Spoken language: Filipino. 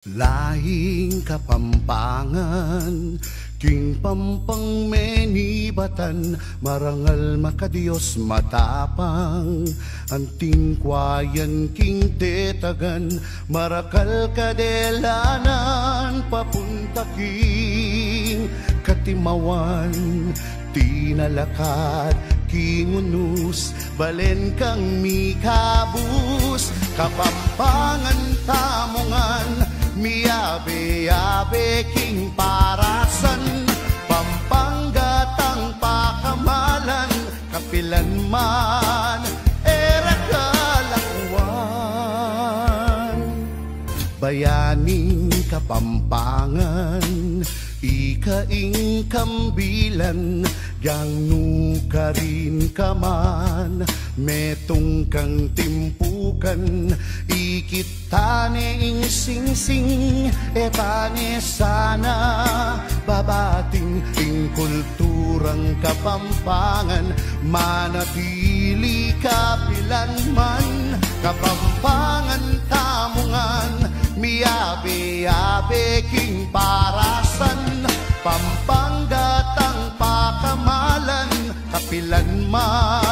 Lahing Kapampangan, king pampang menibatan, marangal makadiyos matapang, anting kwayan king tetagan, marakal kadelanan, papunta king Katimawan, tinalakat king unus, balen kang mikabus, Kapampangan tamongan, miyabe-yabe king parasan, Pampanggatang pakamalan, kapilan man era kalakwan. Bayaning Kapampangan, ikaing kambilan, yang nukarin kaman, metong kang timpukan, ikitane ing singsing, etane sana, babating ing kulturang Kapampangan, manatili kapilanman, Kapampangan tamungan, miyabe-yabe king parasan, Pampanggatang pakamalan, kapilanman